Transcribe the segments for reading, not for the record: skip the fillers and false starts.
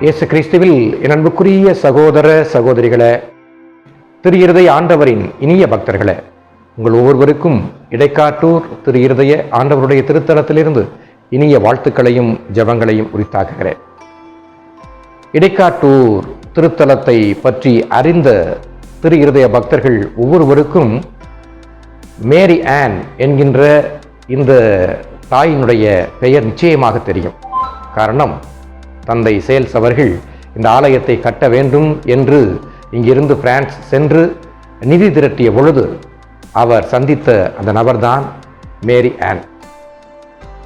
இயேசு கிறிஸ்துவில் என் அன்புக்குரிய சகோதர சகோதரிகளே, திரு இருதய ஆண்டவரின் இனிய பக்தர்களே, உங்கள் ஒவ்வொருவருக்கும் இடைக்காட்டூர் திரு இருதய ஆண்டவருடைய திருத்தலத்திலிருந்து இனிய வாழ்த்துக்களையும் ஜெபங்களையும் உரித்தாக்குகிறேன். இடைக்காட்டூர் திருத்தலத்தை பற்றி அறிந்த திரு இருதய பக்தர்கள் ஒவ்வொருவருக்கும் மேரி ஆன் என்கின்ற இந்த தாயினுடைய பெயர் நிச்சயமாக தெரியும். காரணம், தந்தை சேல்ஸ் அவர்கள் இந்த ஆலயத்தை கட்ட வேண்டும் என்று இங்கிருந்து பிரான்ஸ் சென்று நிதி திரட்டிய பொழுது அவர் சந்தித்த அந்த நபர்தான் மேரி ஆன்.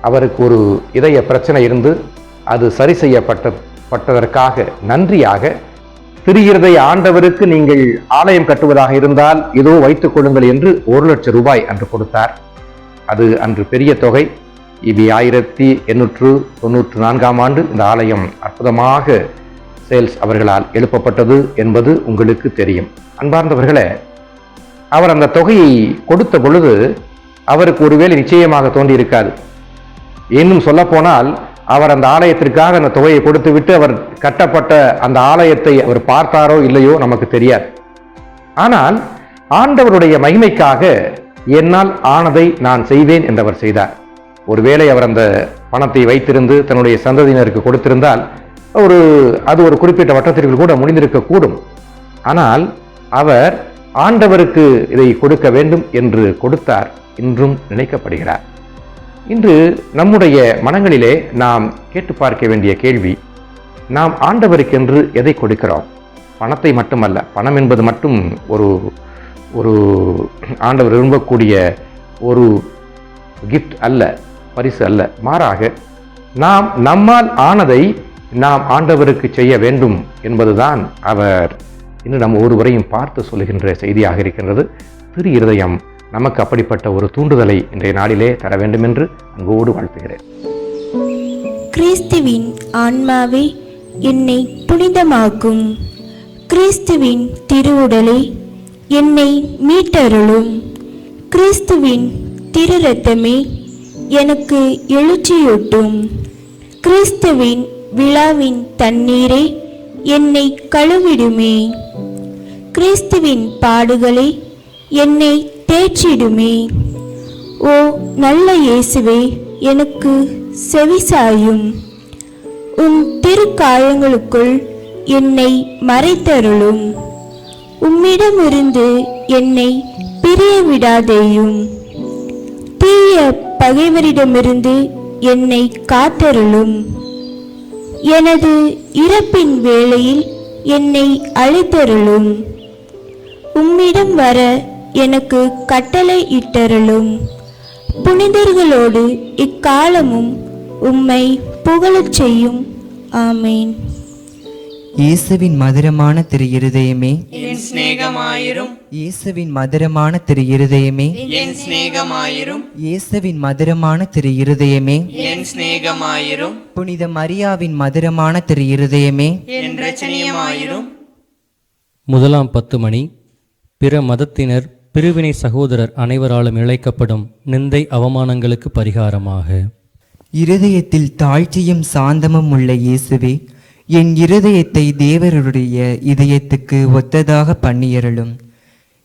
அவருக்கு ஒரு இதய பிரச்சனை இருந்து அது சரி செய்யப்பட்டதற்காக நன்றியாக திரு இருதய ஆண்டவருக்கு நீங்கள் ஆலயம் கட்டுவதாக இருந்தால் இதோ வைத்துக் கொள்ளுங்கள் என்று 1 லட்சம் ரூபாய் அன்று கொடுத்தார். அது அன்று பெரிய தொகை. இபி 1894ஆம் ஆண்டு இந்த ஆலயம் அற்புதமாக சேல்ஸ் அவர்களால் எழுப்பப்பட்டது என்பது உங்களுக்கு தெரியும். அன்பார்ந்தவர்களே, அவர் அந்த தொகையை கொடுத்த பொழுது அவருக்கு ஒருவேளை நிச்சயமாக தோன்றியிருக்காது. இன்னும் சொல்ல போனால் அவர் அந்த ஆலயத்திற்காக அந்த தொகையை கொடுத்து விட்டு அவர் கட்டப்பட்ட அந்த ஆலயத்தை அவர் பார்த்தாரோ இல்லையோ நமக்கு தெரியாது. ஆனால் ஆண்டவருடைய மகிமைக்காக என்னால் ஆனதை நான் செய்வேன் என்றவர் செய்தார். ஒருவேளை அவர் அந்த பணத்தை வைத்திருந்து தன்னுடைய சந்ததியினருக்கு கொடுத்திருந்தால் அது ஒரு குறிப்பிட்ட வட்டத்திற்கு கூட முடிந்திருக்கக்கூடும். ஆனால் அவர் ஆண்டவருக்கு இதை கொடுக்க வேண்டும் என்று கொடுத்தார். இன்றும் நினைக்கப்படுகிறார். இன்று நம்முடைய மனங்களிலே நாம் கேட்டு பார்க்க வேண்டிய கேள்வி, நாம் ஆண்டவருக்கென்று எதை கொடுக்கிறோம்? பணத்தை மட்டுமல்ல. பணம் என்பது மட்டும் ஒரு ஆண்டவர் விரும்பக்கூடிய ஒரு கிஃப்ட் அல்ல, பரிசு அல்ல. மாறாக நாம் நம்மால் ஆனதை நாம் ஆண்டவருக்கு செய்ய வேண்டும் என்பதுதான் அவர் இன்று நம் ஒருவரையும் பார்த்து சொல்லுகின்ற செய்தியாக இருக்கின்றது. திரு இருதயம் நமக்கு அப்படிப்பட்ட ஒரு தூண்டுதலை இன்றைய நாளிலே தர வேண்டும் என்று அன்போடு வாழ்த்துகிறேன். கிறிஸ்துவின் ஆன்மாவே என்னை புனிதமாக்கும், கிறிஸ்துவின் திருவுடலே என்னை மீட்டருளும், கிறிஸ்துவின் திரு இரத்தமே எனக்கு எழுச்சியூட்டும், கிறிஸ்துவின் விழாவின் தண்ணீரே என்னை கழுவிடுமே, கிறிஸ்துவின் பாடுகளே என்னை தேற்றிடுமே. ஓ நல்ல இயேசுவே, எனக்கு செவிசாயும், உம் திருக்காயங்களுக்குள் என்னை மறைத்தருளும், உம்மிடமிருந்து என்னை பிரிய விடாதேயும், தீய பகைவரிடமிருந்து என்னை காத்தருளும், எனது இறப்பின் வேளையில் என்னை அழைத்தருளும், உம்மிடம் வர எனக்கு கட்டளை இட்டருளும், புனிதர்களோடு இக்காலமும் உம்மை புகழச் செய்யும். ஆமேன். இயேசுவின் மதுரமான திரு இருதயமே என் சிநேகமாயிரும், இயேசுவின் மதுரமான திரு இருதயமே என் சிநேகமாயிரும், இயேசுவின் மதுரமான திரு இருதயமே என் சிநேகமாயிரும், புனித மரியாவின் மதுரமான திரு இருதயமே என் இரட்சணியமாயிரும். முதலாம் 10 மணி. பிற மதத்தினர் பிரிவினை சகோதரர் அனைவராலும் இழைக்கப்படும் நிந்தை அவமானங்களுக்கு பரிகாரமாக இருதயத்தில் தாழ்ச்சியும் சாந்தமும் உள்ள இயேசுவே, என் இருதயத்தை தேவருடைய இதயத்துக்கு ஒத்ததாக பண்ணியருளும்.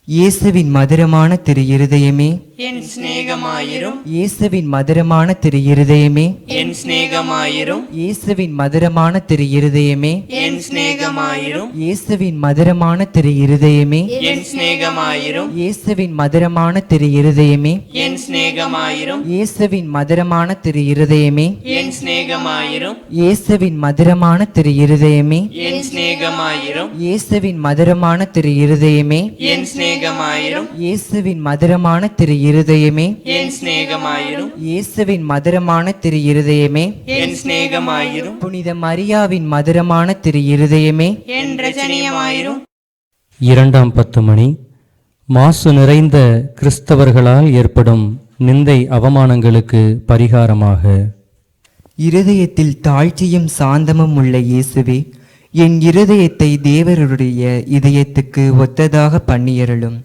இயேசுவின் மதுரமான திரு இருதயமே என் சிநேகமாயிரும் இயேசுவின் மதுரமான திரு இருதயமே, என் சிநேகமாயிரும் இயேசுவின் மதுரமான திரு இருதயமே, என் சிநேகமாயிரும் இயேசுவின் மதுரமான திரு இருதயமே, என் சிநேகமாயிரும் இயேசுவின் மதுரமான திரு இருதயமே, என் சிநேகமாயிரும் இயேசுவின் மதுரமான திரு இருதயமே, என் சிநேகமாயிரும் இயேசுவின் மதுரமான திரு இருதயமே, என் சிநேகமாயிரும் இயேசுவின் மதுரமான திரு இருதயமே, என் சிநேகமாயிரும் இயேசுவின் மதுரமான திரு இருதயமே, என் சிநேகமாயிரும் இயேசுவின் மதுரமான திரு இருதயமே, என் சிநேகமாயிரும் புனித மரியாவின் மதுரமான திரு இருதயமே, என் இரட்சணியமாயிரும். 2ஆம் 10 மணி. மாசு நிறைந்த கிறிஸ்தவர்களால் ஏற்படும் நிந்தை அவமானங்களுக்கு பரிகாரமாக. இருதயத்தில் தாழ்ச்சியும் சாந்தமும் உள்ள இயேசுவே, என் இருதயத்தை தேவருடைய இதயத்துக்கு ஒத்ததாக பண்ணியருளும்.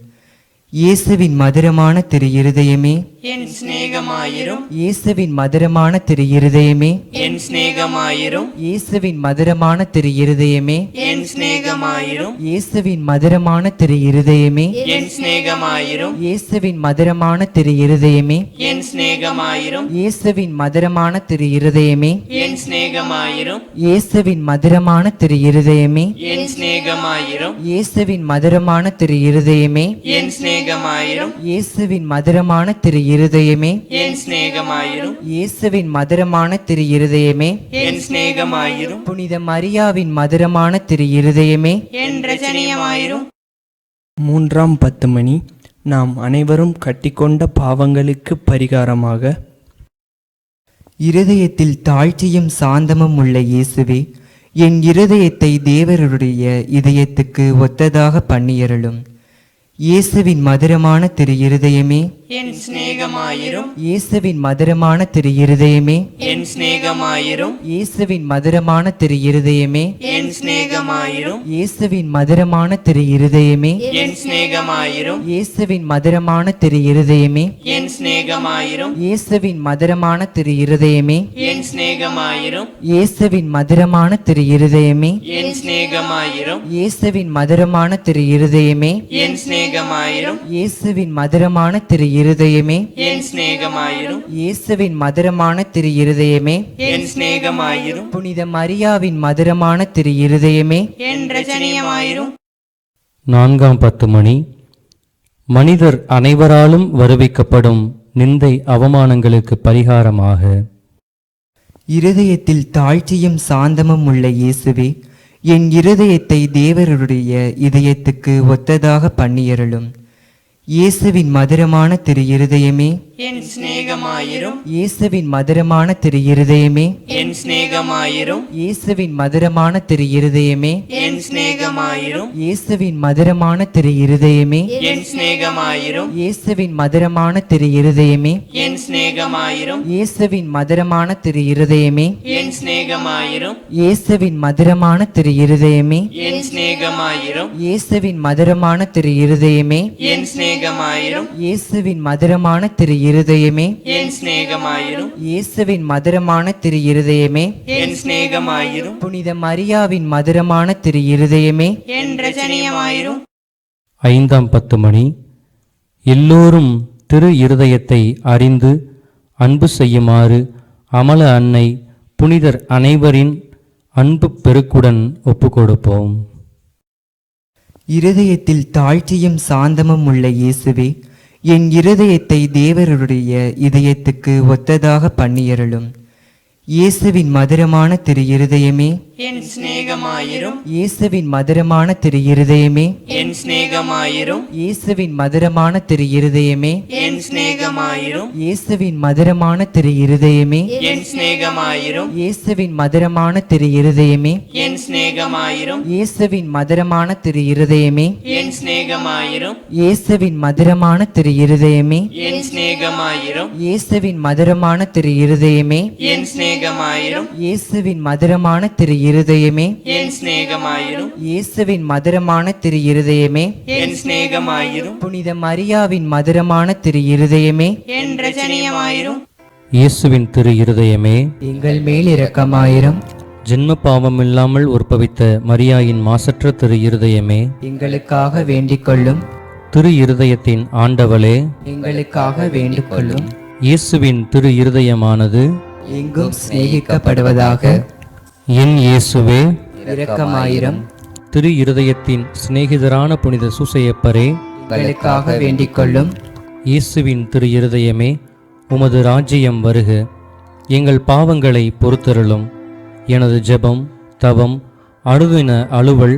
இயேசுவின் மதுரமான திரு இருதயமே, என் சிநேகமாயிரும் இயேசுவின் மதுரமான திரு இருதயமே, என் சிநேகமாயிரும் இயேசுவின் மதுரமான திரு இருதயமே, என் சிநேகமாயிரும் இயேசுவின் மதுரமான திரு இருதயமே, என் சிநேகமாயிரும் இயேசுவின் மதுரமான திரு இருதயமே, என் சிநேகமாயிரும் இயேசுவின் மதுரமான திரு இருதயமே, என் சிநேகமாயிரும் இயேசுவின் மதுரமான திரு இருதயமே, என் சிநேகமாயிரும் இயேசுவின் மதுரமான திரு இருதயமே, என் சிநேகமாயிரும் இயேசுவின் மதுரமான திரு இருதயமே, என் சிநேகமாயிரும் இயேசுவின் மதுரமான திரு இருதயமே, என் சிநேகமாயிரும் புனித மரியாவின் மதுரமான திரு இருதயமே, என் இரட்சணியமாயிரும். 3ஆம் 10 மணி. நாம் அனைவரும் கட்டிக்கொண்ட பாவங்களுக்கு பரிகாரமாக. இருதயத்தில் தாழ்ச்சியும் சாந்தமும் உள்ள இயேசுவே, என் இருதயத்தை தேவருடைய இதயத்துக்கு ஒத்ததாக பண்ணியருளும். இயேசுவின் மதுரமான திரு இருதயமே, என் சிநேகமாயிரும் இயேசுவின் மதுரமான திரு இருதயமே, என் சிநேகமாயிரும் இயேசுவின் மதுரமான திரு இருதயமே, என் சிநேகமாயிரும் இயேசுவின் மதுரமான திரு இருதயமே, என் சிநேகமாயிரும் இயேசுவின் மதுரமான திரு இருதயமே, என் சிநேகமாயிரும் இயேசுவின் மதுரமான திரு இருதயமே, என் சிநேகமாயிரும் இயேசுவின் மதுரமான திரு இருதயமே, என் சிநேகமாயிரும் இயேசுவின் மதுரமான திரு இருதயமே, என் சிநேகமாயிரும் இயேசுவின் மதுரமான திரு இருதயமே, என் சிநேகமாயிரும் இயேசுவின் மதுரமான திரு இருதயமே, என் சிநேகமாயிரும் புனித மரியாவின் மதுரமான திரு இருதயமே, என் இரட்சணியமாயிரும். 4ஆம் 10 மணி. மனிதர் அனைவராலும் வருவிக்கப்படும் நிந்தை அவமானங்களுக்கு பரிகாரமாக. இருதயத்தில் தாழ்ச்சியும் சாந்தமும் உள்ள இயேசுவே, என் இருதயத்தை தேவருடைய இதயத்துக்கு ஒத்ததாக பண்ணியருளும். இயேசுவின் மதுரமான திரு இருதயமே, என் சிநேகமாயிரும் இயேசுவின் மதுரமான திரு இருதயமே, என் சிநேகமாயிரும் இயேசுவின் மதுரமான திரு இருதயமே, என் சிநேகமாயிரும் இயேசுவின் மதுரமான திரு இருதயமே, என் சிநேகமாயிரும் இயேசுவின் மதுரமான திரு இருதயமே, என் சிநேகமாயிரும் இயேசுவின் மதுரமான திரு இருதயமே, என் சிநேகமாயிரும் இயேசுவின் மதுரமான திரு இருதயமே, என் சிநேகமாயிரும் இயேசுவின் மதுரமான திரு இருதயமே, என் சிநேகமாயிரும் இயேசுவின் மதுரமான திரு இருதயமே, என் சிநேகமாயிரும் இயேசுவின் மதுரமான திரு இருதயமே, என் சிநேகமாயிரும் புனித மரியாவின் மதுரமான திரு இருதயமே, என் இரட்சணியமாயிரும். 5ஆம் 10 மணி. எல்லோரும் திரு இருதயத்தை அறிந்து அன்பு செய்யுமாறு அமல அன்னை புனிதர் அனைவரின் அன்பு பெருக்குடன் ஒப்புக்கொடுப்போம். இருதயத்தில் தாழ்ச்சியும் சாந்தமும் உள்ள இயேசுவே, என் இருதயத்தை தேவருடைய இதயத்துக்கு ஒத்ததாக பண்ணியருளும். இயேசுவின் மதுரமான திரு இருதயமே, என் சிநேகமாயிரும் இயேசுவின் மதுரமான திரு இருதயமே, என் சிநேகமாயிரும் இயேசுவின் மதுரமான திரு இருதயமே, என் சிநேகமாயிரும் இயேசுவின் மதுரமான திரு இருதயமே, என் சிநேகமாயிரும் இயேசுவின் மதுரமான திரு இருதயமே, என் சிநேகமாயிரும் இயேசுவின் மதுரமான திரு இருதயமே, என் சிநேகமாயிரும் இயேசுவின் மதுரமான திரு இருதயமே, என் சிநேகமாயிரும் இயேசுவின் மதுரமான திரு இருதயமே, என் சிநேகமாயிரும் இயேசுவின் மதுரமான திரு இருதயமே, என் சிநேகமாயிரும் இயேசுவின் மதுரமான திரு இருதயமே, என் சிநேகமாயிரும் புனித மரியாவின் மதுரமான திரு இருதயமே, என் இரட்சணியமாயிரும். இயேசுவின் திரு இருதயமே, எங்கள் மேல் இரக்கமாயிரம். ஜென்ம பாவமில்லாமல் உற்பவித்த மரியாயின் மாசற்ற திரு இருதயமே, எங்களுக்காக வேண்டிக் கொள்ளும். திரு இருதயத்தின் ஆண்டவளே, எங்களுக்காக வேண்டிக் கொள்ளும். இயேசுவின் திரு இருதயமானது எங்கும் சிநேகிக்கப்படுவதாக. என் இயேசுவே, இரக்கமாயிரம். திரு இருதயத்தின் சிநேகிதரான புனித சூசையப்பரே, எங்களுக்காக வேண்டிக் கொள்ளும். இயேசுவின் திரு இருதயமே, உமது ராஜ்யம் வருக. எங்கள் பாவங்களை பொறுத்தருளும். எனது ஜெபம், தவம், அணுதின அலுவல்,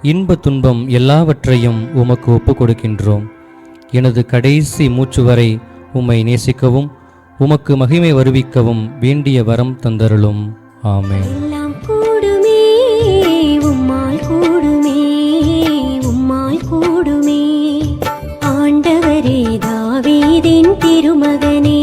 இன்ப துன்பம் எல்லாவற்றையும் உமக்கு ஒப்புக் கொடுக்கின்றோம். எனது கடைசி மூச்சு வரை உம்மை நேசிக்கவும் உமக்கு மகிமை வருவிக்கவும் வேண்டிய வரம் தந்தருளும். ஆமென். எல்லாம் கூடுமே உம்மால் கூடுமே, உம்மால் கூடுமே. ஆண்டவரே, தாவீதின் திருமகனே,